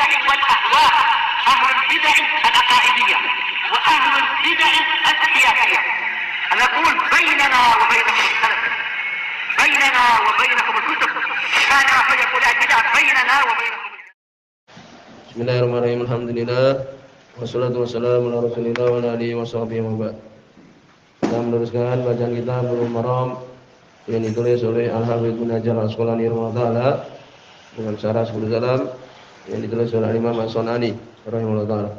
البدع والأهواء، أهل البدع العقائدية وأهل البدع السياسية. نقول بيننا وبينكم السلف، بيننا وبينكم الكتب، كان فيقول البدع بيننا وبينكم. Bismillahirrahmanirrahim. Alhamdulillah wassalatu wassalamu ala Rasulillah wa ala alihi washabbihi wa ba'd. Kita meneruskan bacaan kita Bulughul Maram yang ditulis oleh Al-Hafidz Ibnu Hajar Al-Asqalani rahimahullah dengan syarah Subul Salam yang ditulis oleh Imam As-Sunani rahimahullah.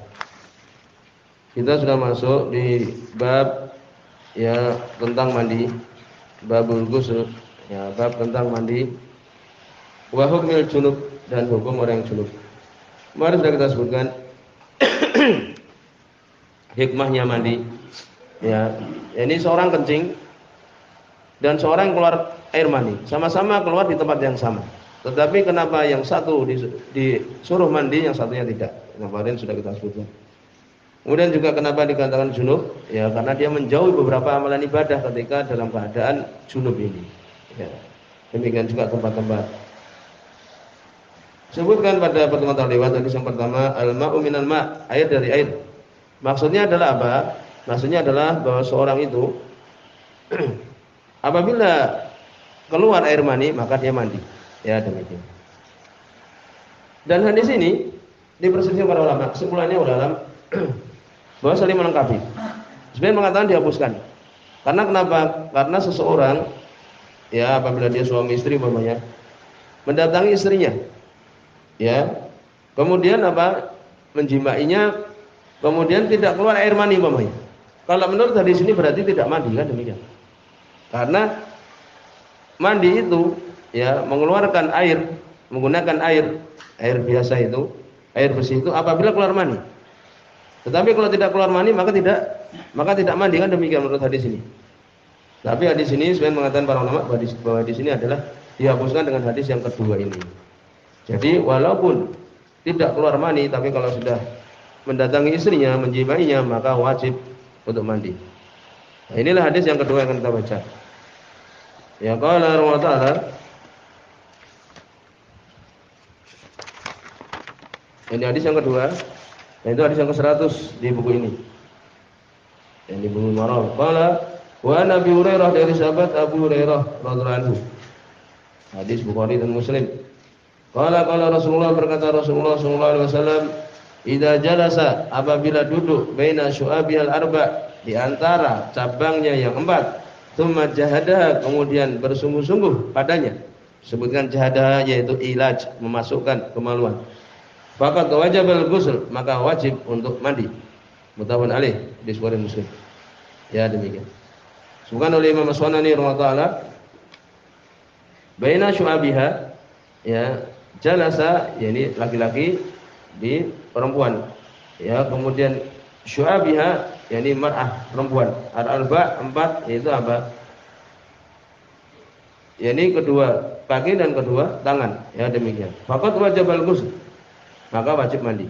Kita sudah masuk di bab ya tentang mandi, babul ghusl, ya bab tentang mandi, wa hukmil junub, dan hukum orang yang junub. Kemarin sudah kita sebutkan hikmahnya mandi. Ya, ini seorang kencing dan seorang keluar air mani, sama-sama keluar di tempat yang sama. Tetapi kenapa yang satu disuruh mandi, yang satunya tidak? Kemarin sudah kita sebutkan. Kemudian juga kenapa dikatakan junub? Ya, karena dia menjauhi beberapa amalan ibadah ketika dalam keadaan junub ini. Ya, demikian juga tempat-tempat. Sebutkan pada pertemuan terlewat hadis yang pertama, al-ma'u minal ma', air dari air. Maksudnya adalah apa? Maksudnya adalah bahwa seorang itu apabila keluar air mani maka dia mandi. Ya, demikian. Dan hadis ini diperselisihkan para ulama. Kesimpulannya ulama bahwa saling melengkapi. Sebenarnya mengatakan dihapuskan. Karena kenapa? Karena seseorang ya apabila dia suami istri umpamanya mendatangi istrinya, ya, kemudian apa? Menjimainya, kemudian tidak keluar air mani umpamanya. Kalau menurut hadis ini berarti tidak mandi, kan demikian. Karena mandi itu ya mengeluarkan air, menggunakan air biasa itu, air bersih itu apabila keluar mani. Tetapi kalau tidak keluar mani maka tidak mandi, kan demikian menurut hadis ini. Tapi hadis ini sebenarnya mengatakan para ulama bahwa hadis ini adalah dihapuskan dengan hadis yang kedua ini. Jadi walaupun tidak keluar mani, tapi kalau sudah mendatangi istrinya, menjimainya, maka wajib untuk mandi. Nah, inilah hadis yang kedua yang akan kita baca. Ya qala Allah Ta'ala, ini hadis yang kedua, yaitu hadis yang ke-100 di buku ini. Yang di Bulughul Maram. Qala wa Nabi Hurairah, dari sahabat Abu Hurairah radhiyallahu anhu. Hadis Bukhari dan Muslim. Qala Rasulullah, berkata Rasulullah sallallahu alaihi wasallam, idza jalasa, apabila duduk, baina syu'abihal arba', di antara cabangnya yang 4, tsumma jahadaha, kemudian bersungguh-sungguh padanya. Sebutkan jahadaha yaitu ilaj, memasukkan kemaluan. Faqad wajibal ghusl, maka wajib untuk mandi. Muttafaqun alaih, hadis Bukhari Muslim. Ya, demikian. Sebutkan oleh Imam As-Sunani rahimahullah, baina syu'abiha, ya, jalasa, yakni laki-laki di perempuan, ya, kemudian syu'abiha, yakni mar'ah, perempuan. Al-arba, 4, yaitu apa? Yakni kedua kaki dan kedua tangan, ya, demikian. Faqad wajibal ghusl, maka wajib mandi.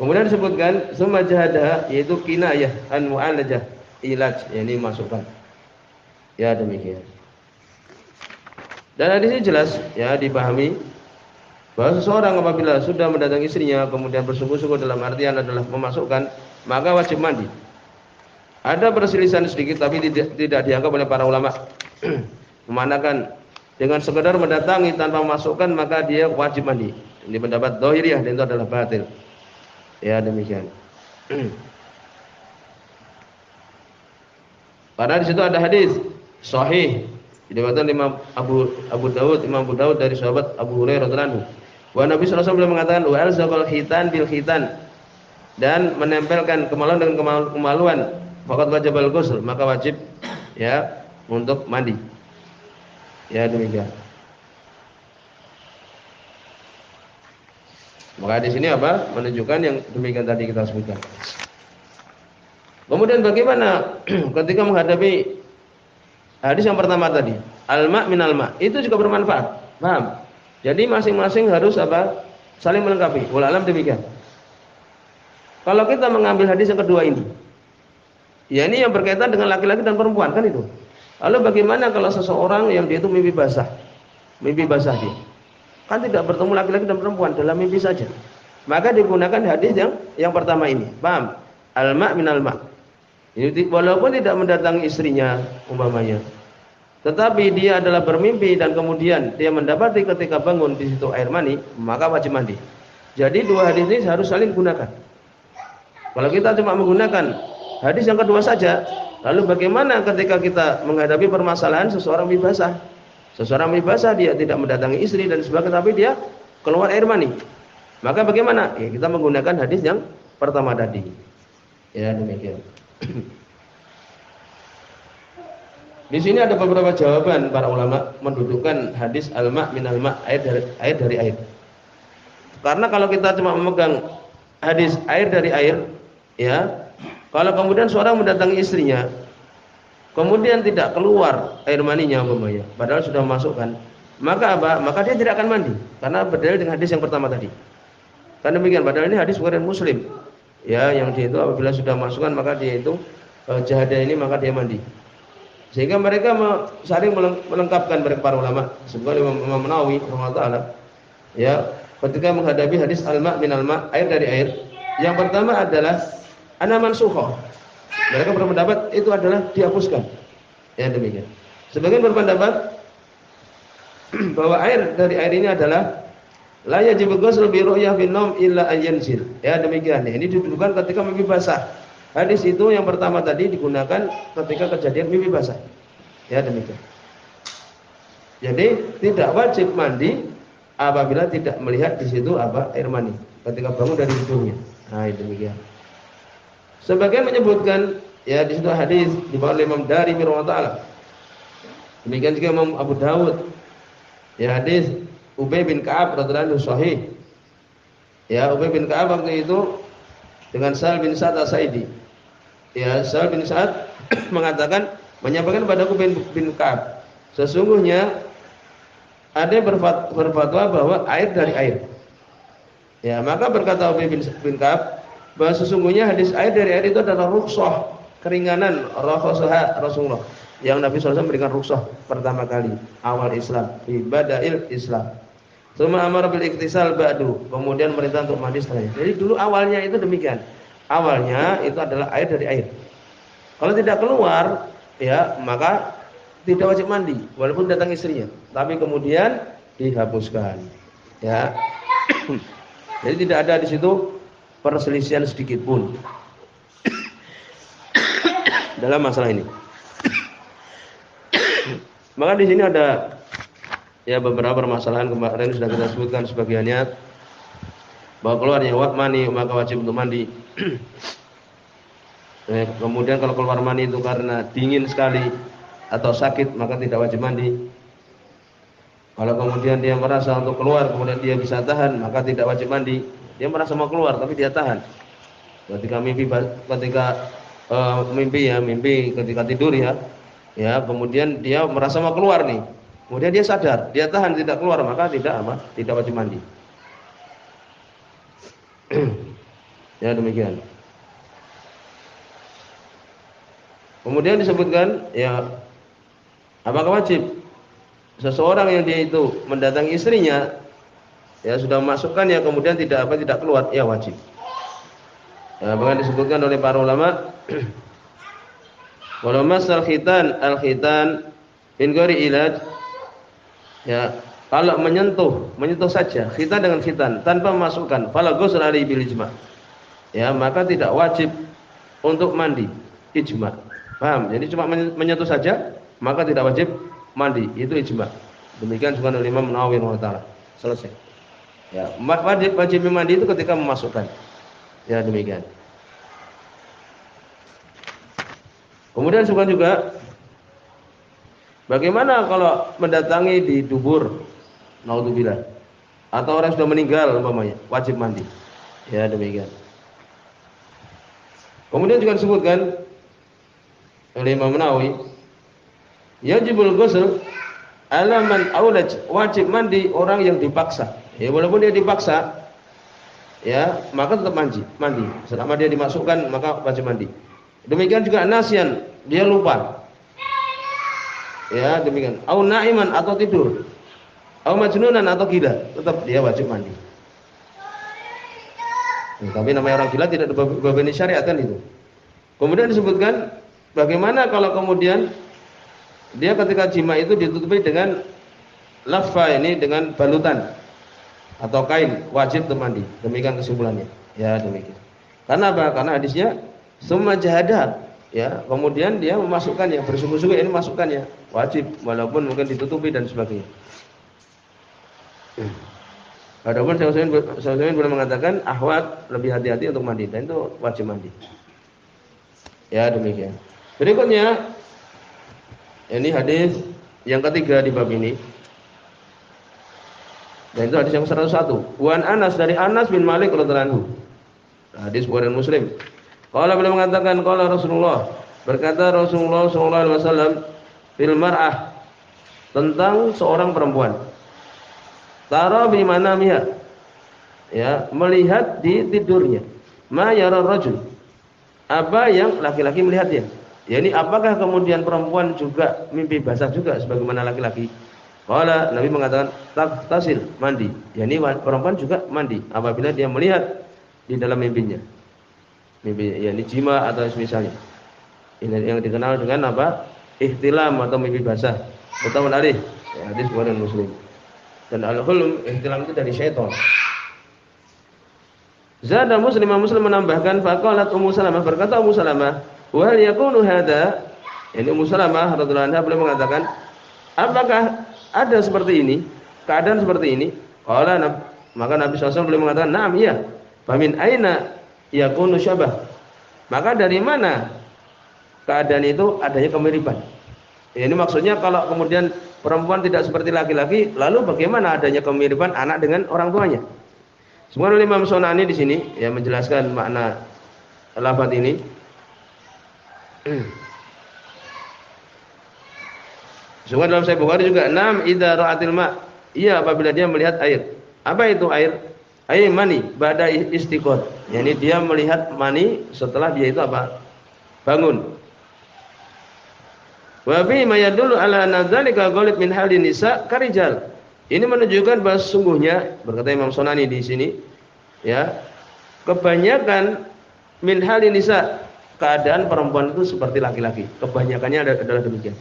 Kemudian disebutkan summa jahada, yaitu kinayah an mu'alajah, ilaj, yakni masukkan. Ya, demikian. Dan hadis ini jelas ya dipahami bahwa seseorang apabila sudah mendatangi istrinya kemudian bersungguh-sungguh dalam artian adalah memasukkan, maka wajib mandi. Ada perselisihan sedikit tapi tidak dianggap oleh para ulama memanakan dengan sekedar mendatangi tanpa memasukkan maka dia wajib mandi. Ini pendapat Dhahiriyah dan itu adalah batil. Ya, demikian. Karena di situ ada hadis sahih diriwayatkan Imam Abu Dawud dari sahabat Abu Hurairah radhiyallahu anhu. Wa Nabi sallallahu alaihi wasallam mengatakan wa alzaqal khitan bil khitan, dan menempelkan kemaluan dengan kemaluan, faqad wajibal ghusl, maka wajib ya untuk mandi. Ya, demikian. Maka di sini apa? Menunjukkan yang demikian tadi kita sebutkan. Kemudian bagaimana ketika menghadapi hadis yang pertama tadi, al-ma' minal ma', itu juga bermanfaat. Paham? Jadi masing-masing harus apa? Saling melengkapi. Wallahu a'lam demikian. Kalau kita mengambil hadis yang kedua ini, ya ini yang berkaitan dengan laki-laki dan perempuan, kan itu. Lalu bagaimana kalau seseorang yang dia itu mimpi basah dia. Kan tidak bertemu laki-laki dan perempuan dalam mimpi saja. Maka digunakan hadis yang pertama ini. Paham? Al-ma' minal ma'. Ini walaupun tidak mendatangi istrinya umpamanya. Tetapi dia adalah bermimpi dan kemudian dia mendapati ketika bangun di situ air mani, maka wajib mandi. Jadi dua hadis ini harus saling gunakan. Kalau kita cuma menggunakan hadis yang kedua saja, lalu bagaimana ketika kita menghadapi permasalahan seseorang mimpi basah? Seseorang mimpi basah, dia tidak mendatangi istri dan sebagainya, tapi dia keluar air mani. Maka bagaimana? Ya, kita menggunakan hadis yang pertama tadi. Ya, demikian. Di sini ada beberapa jawaban para ulama mendudukkan hadis al-ma' minal ma', air dari air. Karena kalau kita cuma memegang hadis air dari air, ya, kalau kemudian seorang mendatangi istrinya, kemudian tidak keluar air maninya umpamanya, padahal sudah memasukkan, maka apa? Maka dia tidak akan mandi, karena berdalil dengan hadis yang pertama tadi. Karena demikian, padahal ini hadis riwayat Muslim, ya, yang dia itu apabila sudah masukkan maka dia itu jahadah ini maka dia mandi. Sehingga mereka saling melengkapkan para ulama, sebagai Imam Nawawi rahimahullah, ya, ketika menghadapi hadis al-ma' minal ma', air dari air. Yang pertama adalah ana mansukha. Mereka berpendapat itu adalah dihapuskan. Ya, demikian. Sebagian berpendapat bahwa air dari air ini adalah la yajibu ghusl bi ru'yah bin naum illa an yanzil. Ya, demikian. Ini didudukan ketika mimpi basah. Hadis itu yang pertama tadi digunakan ketika kejadian mimpi basah. Ya, demikian. Jadi tidak wajib mandi apabila tidak melihat di situ apa air mani ketika bangun dari tidurnya. Nah, demikian. Sebagian menyebutkan ya di situ hadis dibawa oleh Imam Darimi rahimahullah. Demikian juga Imam Abu Dawud. Ya, hadis Ubay bin Ka'ab radhiyallahu anhu sahih. Ya, Ubay bin Ka'ab waktu itu dengan Sa'ad bin Sa'ad As-Sa'idi. Ya, Sa'ad bin Sa'ad mengatakan, menyampaikan kepada Ubay bin Ka'ab, sesungguhnya ada yang berfatwa bahwa air dari air. Ya, maka berkata Ubay bin Ka'ab bahwa sesungguhnya hadis air dari air itu adalah rukhsah, keringanan Rasulullah. Yang Nabi SAW memberikan rukhsah pertama kali awal Islam, ibadail Islam. Tsumma amara bil iktisal ba'du, kemudian merintah untuk mandi setelahnya. Jadi dulu awalnya itu demikian. Awalnya itu adalah air dari air. Kalau tidak keluar, ya, maka tidak wajib mandi walaupun datang istrinya. Tapi kemudian dihapuskan. Ya. Jadi tidak ada di situ perselisihan sedikit pun dalam masalah ini. Maka di sini ada ya beberapa permasalahan kemarin sudah kita sebutkan sebagiannya, bahwa keluarnya mani maka wajib untuk mandi. Kemudian kalau keluar mani itu karena dingin sekali atau sakit maka tidak wajib mandi. Kalau kemudian dia merasa untuk keluar kemudian dia bisa tahan maka tidak wajib mandi. Dia merasa mau keluar tapi dia tahan. Ketika mimpi ketika tidur ya kemudian dia merasa mau keluar nih. Kemudian dia sadar, dia tahan tidak keluar maka tidak wajib mandi. Ya, demikian. Kemudian disebutkan ya apakah wajib seseorang yang dia itu mendatangi istrinya ya sudah memasukkan ya kemudian tidak keluar, ya wajib. Ya, bahkan disebutkan oleh para ulama walau masal al-khitan min ghairi ilaj, ya, kalau menyentuh saja khitan dengan khitan tanpa memasukkan fala ghusl alaihi bil ijma', ya, maka tidak wajib untuk mandi, ijma'. Paham? Jadi cuma menyentuh saja maka tidak wajib mandi, itu ijma'. Demikian juga oleh Imam Nawawi rahimahullah. Selesai. Ya, wajib mandi itu ketika memasukkan. Ya, demikian. Kemudian juga bagaimana kalau mendatangi di dubur, naudzubillah, atau orang sudah meninggal umpamanya, wajib mandi. Ya, demikian. Kemudian juga disebutkan oleh Imam Nawawi, yajibul ghusl ala man aulaj, wajib mandi orang yang dipaksa. Ya, walaupun dia dipaksa, ya, maka tetap mandi. Selama dia dimasukkan maka wajib mandi. Demikian juga nasyan, dia lupa. Ya, demikian. Au naiman, atau tidur. Au majnunan atau gila, tetap dia wajib mandi. Tapi namanya orang gila tidak dibebani syariat kan itu. Kemudian disebutkan bagaimana kalau kemudian dia ketika jima itu ditutupi dengan laffa ini dengan balutan atau kain, wajib untuk mandi. Demikian kesimpulannya. Ya demikian. Karena apa? Karena hadisnya summa jahada, ya, kemudian dia memasukkannya, bersungguh-sungguh ini masukkannya, wajib walaupun mungkin ditutupi dan sebagainya. Adapun Syaikhul boleh mengatakan ahwat lebih hati-hati untuk mandi dan itu wajib mandi. Ya demikian. Berikutnya ini hadis yang ketiga di bab ini. Dan itu hadis yang 101. Wan Anas dari Anas bin Malik radhiyallahu anhu. Hadis Bukhari Muslim. Qala beliau mengatakan qala Rasulullah, berkata Rasulullah sallallahu alaihi wasallam fil mar'ah, tentang seorang perempuan. Tara bi manamiha, ya, melihat di tidurnya. Ma yara rajul, apa yang laki-laki melihatnya. Yani apakah kemudian perempuan juga mimpi basah juga sebagaimana laki-laki? Qala, Nabi mengatakan tasil, mandi. Yani perempuan juga mandi apabila dia melihat di dalam mimpinya. Mimpi yani jima atau semisalnya. Ini yang dikenal dengan apa? Ihtilam atau mimpi basah. Muttafaqun alaih. Ya, hadis Bukhari Muslim. Dan al-hulm ihtilam itu dari syaitan. Zada Muslim menambahkan faqalat Ummu Salamah, berkata Ummu Salamah, wa hal yakunu hadza? Ini Ummu Salamah radhiyallahu anha beliau mengatakan, apakah ada seperti ini, keadaan seperti ini? Qala, maka Nabi SAW beliau mengatakan, "Na'am, iya." Famin aina yakunu syabah? Maka dari mana keadaan itu adanya kemiripan? Ini maksudnya kalau kemudian perempuan tidak seperti laki-laki, lalu bagaimana adanya kemiripan anak dengan orang tuanya? Sebenarnya Imam Sonani di sini ya menjelaskan makna lafaz ini. Sebenarnya dalam Sahih Bukhari juga nam idza ra'atil ma', iya apabila dia melihat air. Apa itu air? Air mani ba'da istiqor. Yani dia melihat mani setelah dia itu apa? Bangun. Wa fi ma yadullu ala anna dzalika ghalib min halin nisa karijal. Ini menunjukkan bahwa sesungguhnya berkata Imam Sonani di sini ya, kebanyakan min halin nisa, keadaan perempuan itu seperti laki-laki. Kebanyakannya adalah demikian.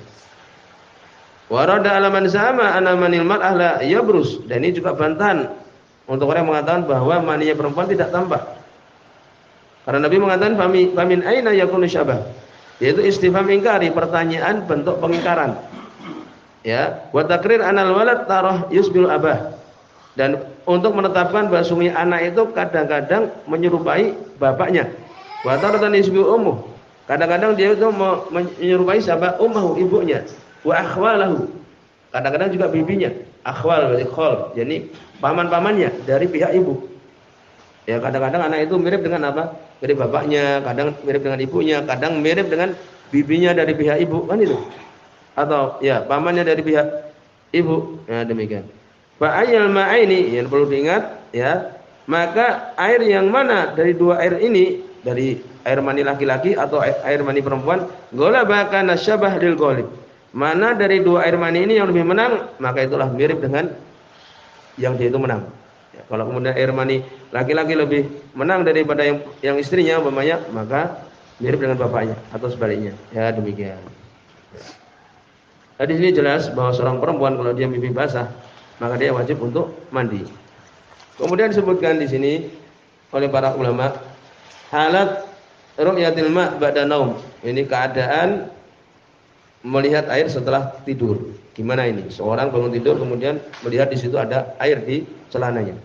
Wa rada ala man zama anna manil mar'ah la yabrus, dan ini juga bantahan untuk orang yang mengatakan bahwa maninya perempuan tidak tampak. Karena Nabi mengatakan famin aina yakunu syabah, yaitu istifham ingkari, pertanyaan bentuk pengingkaran. Ya, wa takrir anal walad tarah yusbil abah, dan untuk menetapkan bahwa sungguh anak itu kadang-kadang menyerupai bapaknya. Wa taratan yusbil ummuh, kadang-kadang dia itu menyerupai siapa? Ummuh, ibunya. Wa akhwalahu, kadang-kadang juga bibinya. Akhwal berarti khol, jadi paman-pamannya dari pihak ibu. Ya, kadang-kadang anak itu mirip dengan apa? Mirip bapaknya, kadang mirip dengan ibunya, kadang mirip dengan bibinya dari pihak ibu, kan itu. Atau ya pamannya dari pihak ibu. Ya demikian. Fa ayyal ma'aini, yang perlu diingat ya, maka air yang mana dari dua air ini, dari air mani laki-laki atau air mani perempuan, ghalaba kana syabah lil ghalib. Mana dari dua air mani ini yang lebih menang, maka itulah mirip dengan yang dia itu menang. Ya, kalau kemudian air mani laki-laki lebih menang daripada yang istrinya umpamanya, maka mirip dengan bapaknya atau sebaliknya. Ya demikian. Hadis ini jelas bahwa seorang perempuan kalau dia mimpi basah, maka dia wajib untuk mandi. Kemudian disebutkan di sini oleh para ulama, halat ru'yatil ma' ba'da naum. Ini keadaan melihat air setelah tidur. Gimana ini? Seorang bangun tidur kemudian melihat di situ ada air di celananya.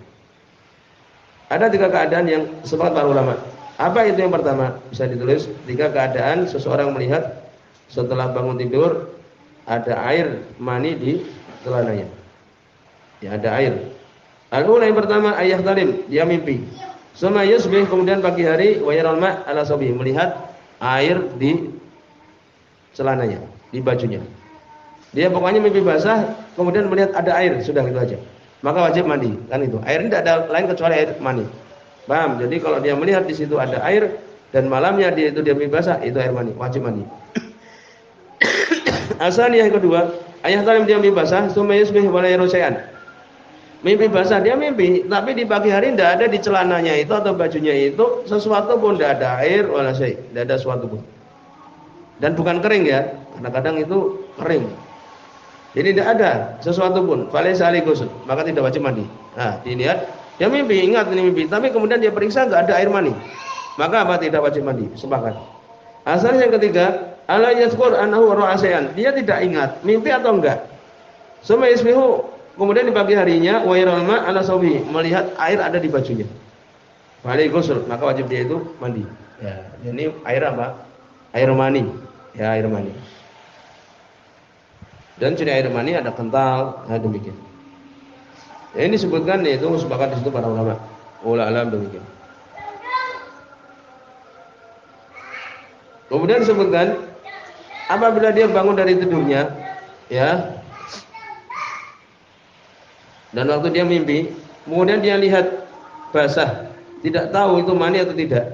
Ada tiga keadaan yang sepakat para ulama. Apa itu yang pertama? Bisa ditulis, tiga keadaan seseorang melihat setelah bangun tidur ada air mani di celananya. Ya, ada air. Al-ula yang pertama ayah talim, dia mimpi. Suma yusbih, kemudian pagi hari wa yaral ma' ala sabih, melihat air di celananya, di bajunya. Dia pokoknya mimpi basah, kemudian melihat ada air, sudah gitu aja. Maka wajib mandi, kan itu. Air tidak ada lain kecuali air mani. Paham? Jadi kalau dia melihat di situ ada air dan malamnya dia mimpi basah, itu air mani, wajib mandi. Asalnya yang kedua, ayah talim dia mimpi basah, summa yusbih wa la yaru syai'an. Mimpi basah, dia mimpi, tapi di pagi hari tidak ada di celananya itu atau bajunya itu sesuatu pun, tidak ada air wala syai', tidak ada sesuatu pun. Dan bukan kering ya, kadang-kadang itu kering. Jadi tidak ada sesuatu pun, falaysa alaihi ghusl, maka tidak wajib mandi. Nah, dilihat dia mimpi, ingat ini mimpi, tapi kemudian dia periksa enggak ada air mani. Maka apa? Tidak wajib mandi, sepakat. Asal yang ketiga, ala yazkur annahu ra'a syai'an. Dia tidak ingat mimpi atau enggak. Suma yasbihu, kemudian di pagi harinya wa yarama ala sawbi, melihat air ada di bajunya. Falayhi ghusl, maka wajib dia itu mandi. Ya, ini air apa? Air mani. Ya, air mani. Dan ciri air mani ada kental, nah demikian. Ya, ini disebutkan yaitu sepakat di situ para ulama. Wallahu a'lam demikian. Kemudian disebutkan apabila dia bangun dari tidurnya, ya, dan waktu dia mimpi, kemudian dia lihat basah, tidak tahu itu mani atau tidak.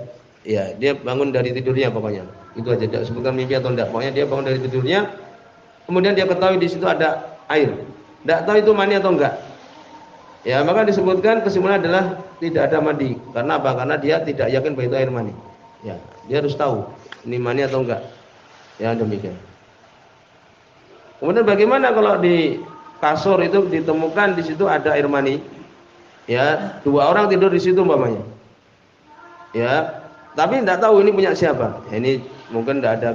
Ya, dia bangun dari tidurnya pokoknya. Itu aja, tidak sebutkan mimpi atau tidak. Pokoknya dia bangun dari tidurnya, kemudian dia ketahui di situ ada air. Tidak tahu itu mani atau enggak. Ya, maka disebutkan kesimpulan adalah tidak ada mandi. Karena apa? Karena dia tidak yakin bahwa itu air mani. Ya, dia harus tahu ini mani atau enggak. Ya, demikian. Kemudian bagaimana kalau di kasur itu ditemukan di situ ada air mani? Ya, dua orang tidur di situ umpamanya. Ya, tapi tidak tahu ini punya siapa. Ya, ini mungkin tidak ada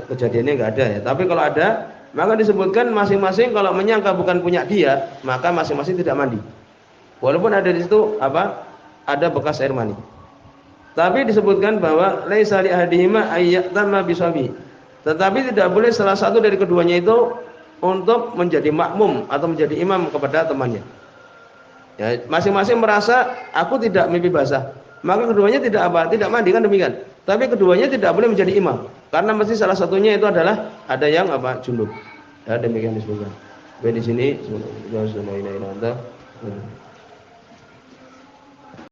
kejadiannya, enggak ada ya. Tapi kalau ada, maka disebutkan masing-masing kalau menyangka bukan punya dia, maka masing-masing tidak mandi. Walaupun ada di situ apa? Ada bekas air mani. Tapi disebutkan bahwa laisa li ahadihima ayyatama bisabi. Tetapi tidak boleh salah satu dari keduanya itu untuk menjadi makmum atau menjadi imam kepada temannya. Ya, masing-masing merasa aku tidak mimpi basah, maka keduanya tidak apa? Tidak mandi, kan demikian. Tapi keduanya tidak boleh menjadi imam karena mesti salah satunya itu adalah ada yang apa? Junub. Ya, demikian disebutkan. Baik, di sini